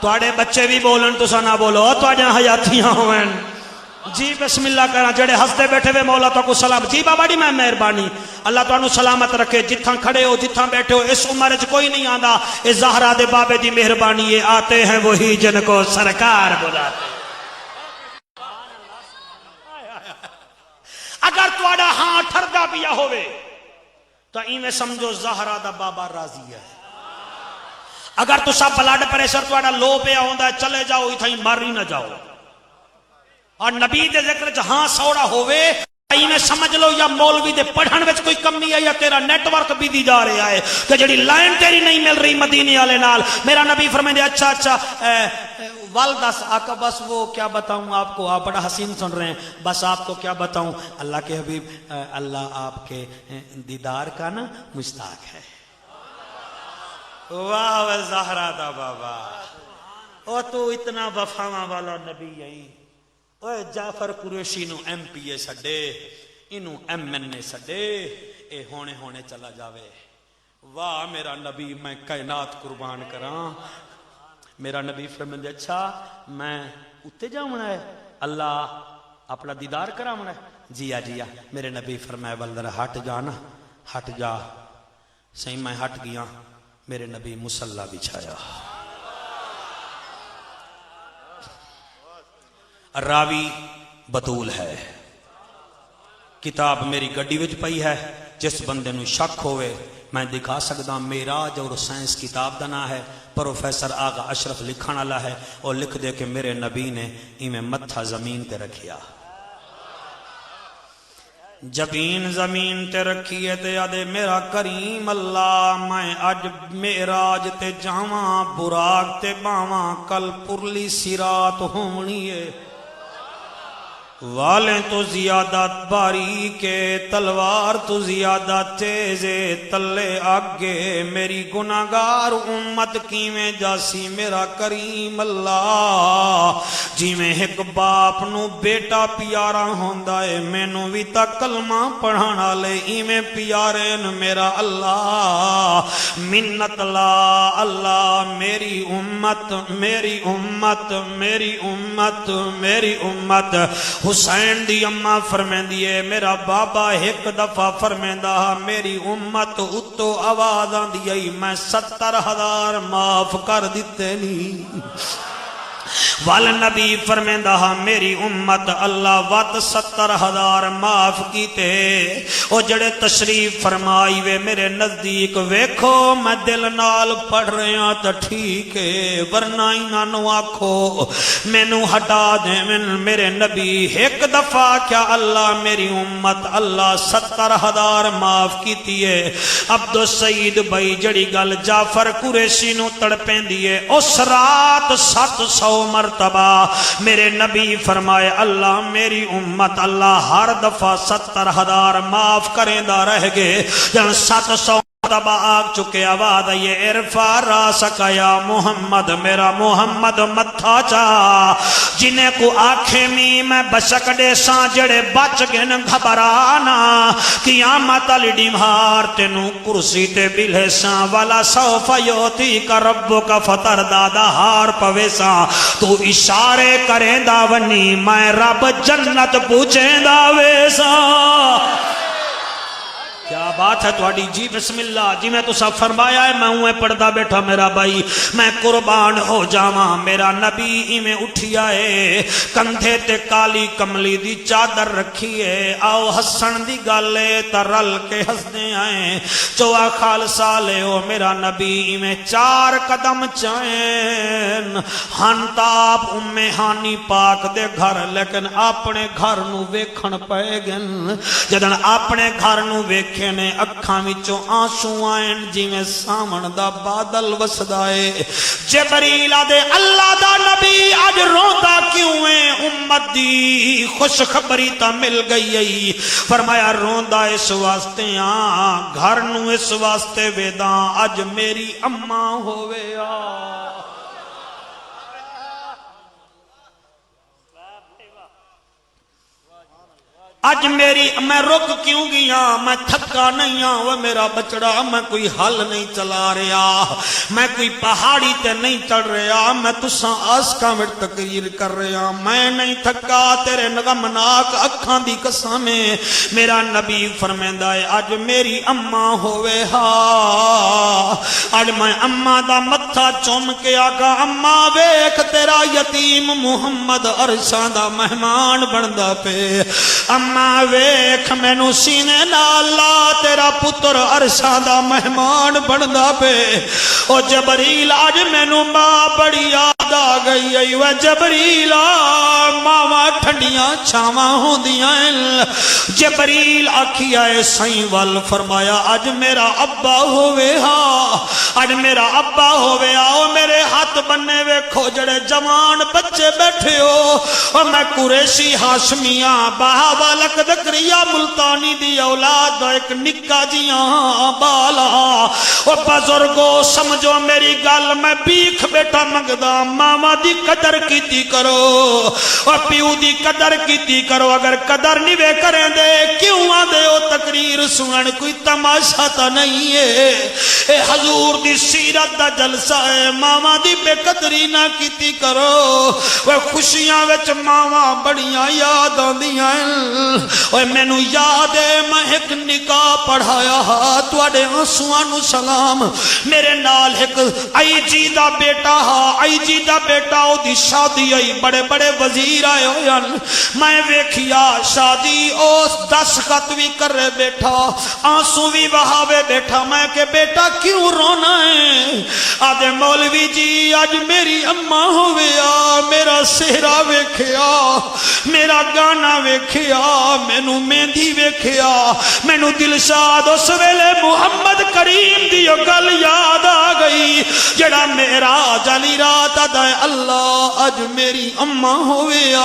تواڈے بچے بھی بولن تساں نہ بولو تواڈیاں حیاتیاں ہوئن جی بسم اللہ کرا جڑے ہستے بیٹھے وے مولا تو کو سلام جی بابا جی میں مہربانی اللہ تو انو سلامت رکھے جتھاں کھڑے ہو جتھاں بیٹھے ہو اس عمر وچ کوئی نہیں آندا اس زہرا دے بابے دی مہربانی ہے آتے ہیں وہی جن کو سرکار بلاتے اگر تواڈا ہاں ٹھردا پیا ہوئے تو ایویں سمجھو زہرا دا بابا راضی ہے اگر تسا بلڈ پریشر تواڈا لو پیا ہوندا ہے چلے جاؤ ایتھاں مر ہی نہ جاؤ اور نبی دے ذکر جہاں سوڑا ہوئے میں سمجھ لو یا مولوی دے پڑھن وچ کوئی کمی ہے یا تیرا نیٹ ورک بھی دی جا رہا ہے کہ جڑی لائن تیری نہیں مل رہی مدینے والے نال میرا نبی فرمائے اچھا والدس آقا بس وہ کیا بتاؤں آپ کو آپ بڑا حسین سن رہے ہیں بس آپ کو کیا بتاؤں اللہ کے حبیب اللہ آپ کے دیدار کا نا مشتاق ہے واہ زہرا دا بابا او تو اتنا وفاواں والا نبی ہے اوے جعفر قریشی نو ایم پی اے سڈے انو ایم این اے سڈے اے ہونے چلا جاوے واہ میرا نبی میں کائنات قربان کراں میرا نبی فرمائے اچھا میں اتے جاؤں ہے اللہ اپنا دیدار کراؤں ہے جیا میرے نبی فرمائے بلدر ہٹ جا نا ہٹ جا صحیح میں ہٹ گیا میرے نبی مصلی بچھایا راوی بطول ہے کتاب میری گڈی وچ پئی ہے جس بندے نو شک ہوئے میں دکھا سکتا معراج اور سائنس کتاب دا نام ہے پروفیسر آغا اشرف لکھن والا ہے اور لکھ دے کہ میرے نبی نے ایویں متھا زمین تے رکھیا جبین زمین تے رکھیے تے آدھے میرا کریم اللہ میں اج معراج تے جاواں براق تے باواں کل پرلی سرات ہونی ہے والیں تو زیادہ باریک تلوار تو زیادہ تیزے تلے آگے میری گناہگار امت کیویں جاسی میرا کریم اللہ جی میں ایک باپ نو بیٹا پیارا ہوندا ہے مینوں وی تا کلمہ پڑھانا لے ایویں پیارے ن میرا اللہ منت لا اللہ میری امت میری امت میری امت میری امت حسین دی اماں فرمیندی ہے میرا بابا ایک دفعہ فرمیندہ میری امت اتو آواز آندی ہے میں 70,000 معاف کر دیتے نہیں والنبی فرمیندہ میری امت اللہ وات 70,000 معاف کیتے او جڑے تشریف فرمائی وے میرے نزدیک ویکھو میں دل نال پڑھ رہا تا ٹھیک ہے ورنہ انہوں آکھو مینوں ہٹا دے من میرے نبی ایک دفعہ کیا اللہ میری امت اللہ 70,000 معاف کیتی ہے عبد السعید بھائی جڑی گل جعفر قریشی نو تڑپیں دیئے اس رات 700 مرتبہ میرے نبی فرمائے اللہ میری امت اللہ ہر دفعہ 70,000 معاف کریں دا رہ گئے جن 700 مرتبہ آگ چکے آواز یہ ارفع راسک یا محمد میرا محمد متھا چا جنہیں کو آنکھیں میں بشک دے ساں جڑے بچ گن گھبرانا قیامت علی ڈیمہار تینوں کرسی تے بلے ساں والا سوف یوتی کا ربو کا فتر دادا ہار پوے ساں تو اشارے کریں دا ونی میں رب جنت پوچھیں دا ویساں کیا بات ہے تواڈی جی بسم اللہ جی میں تو سب فرمایا ہے میں ہوئے پردہ بیٹھا میرا بھائی میں قربان ہو جاواں میرا نبی ایویں اٹھیا ہے کندھے تے کالی کملی دی چادر رکھی ہے آؤ ہسن دی گالے ترل کے ہسدے آئیں چوا خالصہ لے ہو میرا نبی ایویں 4 قدم چائیں ہنتاب ہانی پاک دے گھر لیکن اپنے گھر نو ویکھن پائے گن جدن اپنے گھر نو ویکھ نے اکھاں وچوں آنسو آئیں جی میں سامن دا بادل وسدائے جبریل دے اللہ دا نبی آج روتا کیوں ہے امت دی خوش خبری تا مل گئی فرمایا روندا اس واسطے گھر نو اس واسطے ویداں اج میری اماں ہووے اج میری میں رک کیوں گیا میں تھک تھکا نہیں ہاں وہ میرا بچڑا، میں کوئی حل نہیں چلا رہا، میں کوئی پہاڑی تے نہیں چڑھ رہا، میں تساں آسکاں وچ تقریر کر رہا، میں نہیں تھکا، تیرے غمناک اکھاں دی قسم ہے۔ میرا نبی فرمیندا ہے اج میری اماں ہوے ہا، اج میں اماں دا متھا چوم کے آگا اماں ویکھ تیرا یتیم محمد عرشاں دا مہمان بندا پے، اماں ویکھ مینوں سینے نال لا تیرا پتر عرشاں دا مہمان بندا پے۔ او جبریل اج مینوں ماں بڑی یاد آ گئی اے، وہ جبریل ماواں ٹھنڈیاں چھاواں ہوندیاں، جبریل آکھیا اے سائیں ول فرمایا اج میرا ابا ہوے ہا، اج میرا ابا ہوے آؤ میرے ہاتھ بننے ویکھو جڑے جوان بچے بیٹھے ہو، اور میں قریشی ہاشمیاں بہاوا لک زکریا ملتانی دی اولاد دا ایک نکا جیاں بالا، او بزرگو سمجھو میری گل، میں بیکھ بیٹا منگدا، ماما دی قدر کیتی کرو اور پیو دی قدر کیتی کرو، اگر قدر نہیں وے کریں دے کیوں آدھے ہو تقریر سنن، کوئی تماشا تا نہیں ہے، اے حضور دی سیرت دا جلسہ ہے، ماما دی بے قدری نہ کیتی کرو، وہ خوشیاں وچ ماما بڑیاں یاد آندیاں، اوے مینوں یاد ہے میں ایک نکاح پڑھایا ہا، تواڈے آنسواں نو سلام، میرے نال ایک آئی جی دا بیٹا ہا، آئی جی دا بیٹا او دی شادی آئی، بڑے بڑے وزیر آئے ہوئے، میں ویکھیا شادی اس 10 خط بھی کرے بیٹھا، آنسو بھی بہاوے بیٹھا، میں کہ بیٹا کیوں رونا ہے؟ آدھے مولوی جی آج میری اماں ہوئے آ، میرا سہرا ویکھیا، میرا گانا ویکھیا، مینوں مہندی ویکھیا، مینوں دلشاد اس ویلے محمد کریم دی گل یاد آ گئی، جڑا معراج علی رات آدھے اللہ اج میری اماں ہوئے آ،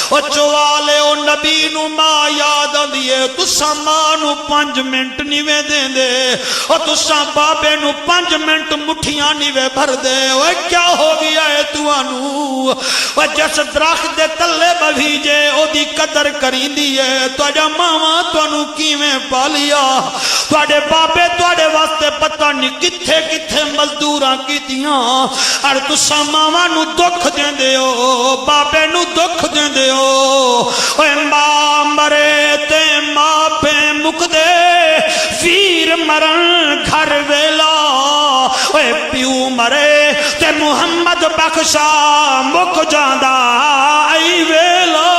او چوالے او نبی نو ماں یاد آندیے، تساں ماں نو 5 منٹ نیوے دیں دے، او تساں بابے نو 5 منٹ مٹھیاں نیوے بھر دے، او کیا ہو گیا ہے توانو، او جس درخت دے تلے بھیجے او دی قدر کریندی ہے، تواڈا ماواں توانو کیویں پالیا، تواڈے بابے تواڈے واسطے پتہ نہیں کتھے کتھے مزدوراں کیتیاں، اور تساں ماواں نو دکھ دیندے ہو، بابے نو دکھ دیندے ہو، اوے ماں مرے تے ماں پہ مک دے، ویر مرن گھر ویلا، اوے پیو مرے تے محمد بخشا مک جاندا آئی ویلا۔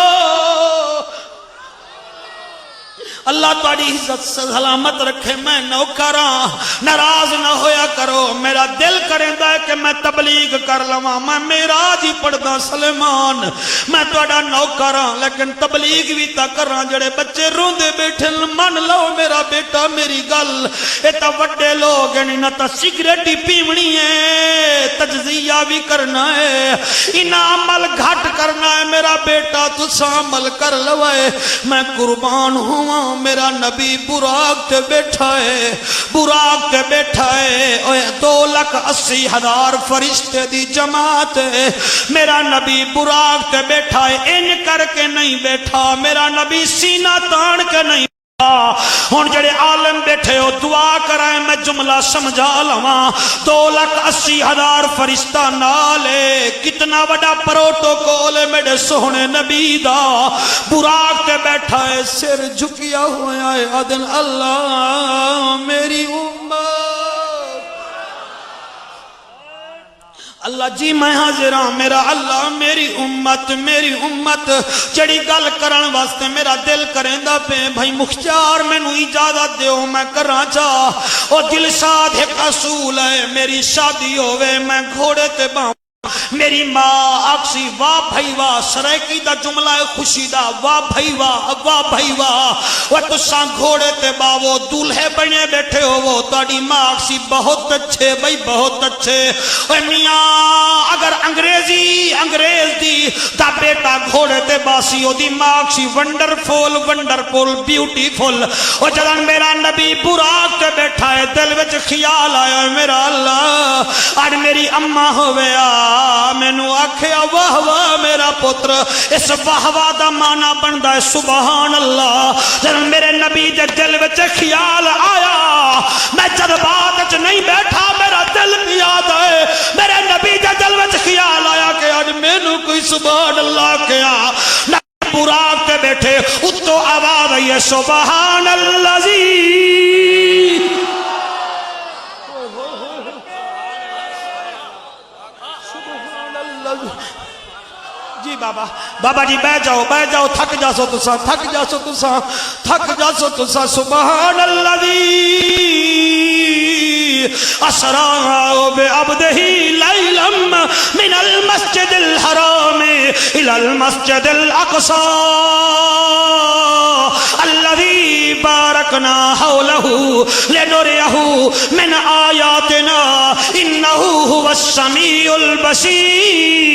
اللہ تاری عزت سلامت رکھے، میں نوکراں، ناراض نہ ہویا کرو، میرا دل کریندا ہے کہ میں تبلیغ کر لواں، میں معراج ہی پڑھدا سلیمان، میں تہاڈا نوکراں، لیکن تبلیغ بھی تا کراں، جڑے بچے روندے بیٹھے من لو میرا بیٹا میری گل، اے تا وڈے لوگ ہیں، نہ تا سگریٹ ہی پیونی ہے، تجزیہ بھی کرنا ہے، انہاں عمل گھٹ کرنا ہے، میرا بیٹا تساں عمل کر لوے، میں قربان ہواں، میرا نبی براق تے بیٹھا ہے، براق تے بیٹھا ہے، 2,80,000 فرشتے دی جماعت ہے، میرا نبی براق تے بیٹھا ہے، ان کر کے نہیں بیٹھا، میرا نبی سینہ تان کے نہیں، ہن جڑے عالم بیٹھے ہو دعا کرائیں میں جملہ سمجھا لواں، 2,80,000 فرشتہ نالے، کتنا بڑا پروٹوکول ہے میرے سونے نبی دا، براق تے بیٹھا ہے، سر جھکیا ہوا ہے، ادن اللہ میری امت، اللہ جی میں حاضر ہاں، میرا اللہ میری امت جڑی گل کرن واسطے میرا دل کریندا پے، بھائی مختار مینوں اجازت دیو میں کراں چاہ، او دل شاد ایک اصول ہے، میری شادی ہوئے میں گھوڑے تے باں، میری ماں آکسی واہ بھائی واہ، سرائکی دا جملہ ہے خوشی دا، واہ بھائی واہ، وہ تساں گھوڑے تے باو دولہے بنے بیٹھے ہو، وہ تاڑی ماں آکسی بہت اچھے بھائی بہت اچھے، اے میاں اگر انگریز دی تا بیٹا گھوڑے تے باسی ہو دی ماں آکسی ونڈرفول بیوٹیفل، اور جدن میرا نبی براق تے بیٹھا ہے، دل وچ خیال آیا ہے میرا اللہ اج میری اما ہویا مینوں آکھیا واہ واہ میرا پتر اس واہ واہ دا معنی بندا ہے سبحان اللہ جب میرے نبی دے دل وچ خیال آیا میں جذبات وچ نہیں بیٹھا میرا دل یاد ہے میرے نبی دے دل وچ خیال آیا کہ اج مینوں کوئی سبحان اللہ کہیا براق پہ بیٹھے اتو آواز آئی ہے سبحان اللذی جی بابا جی بہ جاؤ تھک جا سو تسا سبحان اللذی اسرا بعبدہ لیلا من المسجد الحرام الى المسجد الاقصى الذي باركنا حوله لنريه من آياتنا انه هو السميع البصير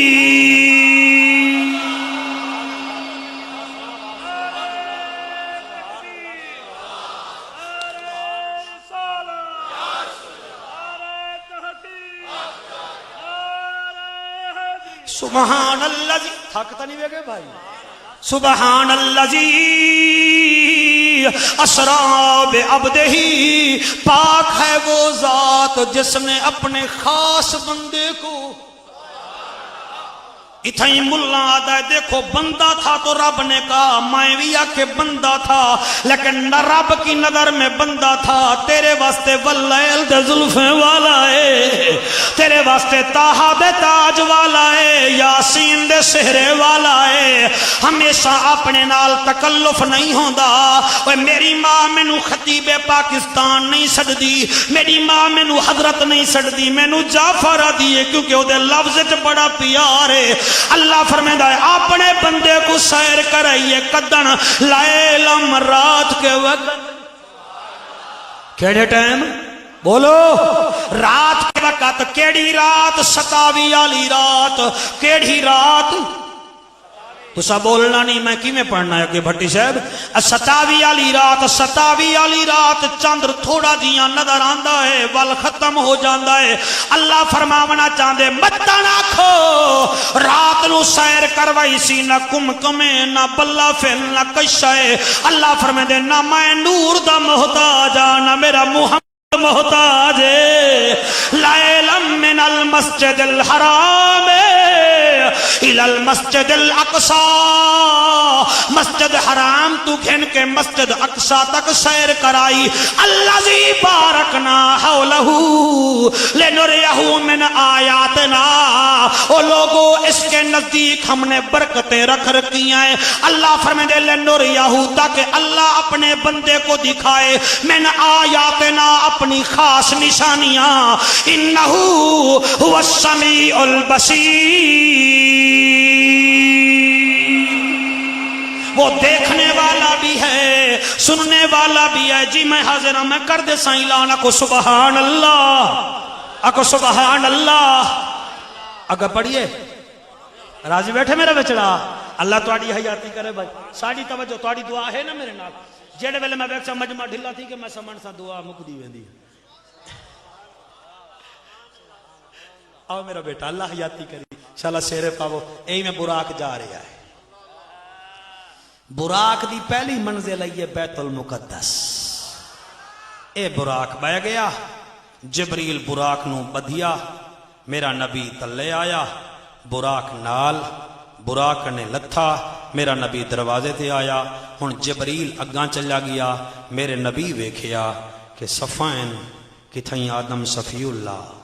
سبحان اللذی تھکتا نہیں ہوئے گے بھائی سبحان اللذی اسرا بعبدہ پاک ہے وہ ذات جس نے اپنے خاص بندے کو اتھائی ملا آدھا ہے دیکھو بندہ تھا تو رب نے کہا میں بھی آکے بندہ تھا لیکن نہ رب کی نظر میں بندہ تھا تیرے واسطے واللیل دے ظلفیں والا ہے تیرے واسطے تاہا دے تاج والا ہے یاسین دے سہرے والا ہے ہمیشہ اپنے نال تکلف نہیں ہوندہ میری ماں مینو خطیب پاکستان نہیں سڑ دی میری ماں مینو حضرت نہیں سڑ دی مینو جعفر دیئے کیونکہ وہ دے لفظ بڑا پیار ہے اللہ فرمیدہ ہے اپنے بندے کو سیر کرائیے قدن لیلم رات کے وقت کیڑے ٹائم بولو رات کے وقت کیڑی رات ستاوی والی رات کیڑی رات تو سا بولنا نہیں میں کی میں پڑھنا ہے کہ بھٹی صاحب ستاوی والی رات چاندر تھوڑا جیاں نظر آندا ہے ول ختم ہو جاندا ہے اللہ فرماونا چاندے مت نہ کھو رات نو سیر کروائی سی نہ کم کمے نہ بلا فل نہ کشے اللہ فرمائے نہ میں نور دا محتاج نہ میرا محمد محتاج لیلا من المسجد الحرام الى المسجد الاقصى مسجد حرام تو گھن کے مسجد اقصی تک سیر کرائی الذی بارکنا حولہ لنریہ من آیاتنا او لوگو اس کے نزدیک ہم نے برکتیں رکھ رکھی ہیں اللہ فرمائے لنریہ تاکہ اللہ اپنے بندے کو دکھائے من آیاتنا اپنی خاص نشانیاں انہو هو السمیع البصیر وہ دیکھنے والا بھی ہے سننے والا بھی ہے جی میں حاضر ہوں میں کر دے سائیں لانا کو سبحان اللہ اکو سبحان اللہ اگر پڑھئے راضی بیٹھے میرا بچڑا اللہ توڑی حیاتی کرے بھائی ساڑی توجہ توڑی دعا ہے نا میرے نال جیڑے ویلے میں بیک سے مجمع ڈھلا تھی کہ میں سمن سا دعا مکدی ویندی آؤ میرا بیٹا اللہ حیاتی کری انشاءاللہ سیرے پاو اے میں براق جا رہا ہے براق دی پہلی منزل ہے بیت المقدس اے براق بہ گیا جبریل براق نو بدھیا میرا نبی تلے آیا براق نال براق نے لتھا میرا نبی دروازے تے آیا ہن جبریل اگاں چلا گیا میرے نبی ویکھیا کہ صفائن کتھائیں آدم صفی اللہ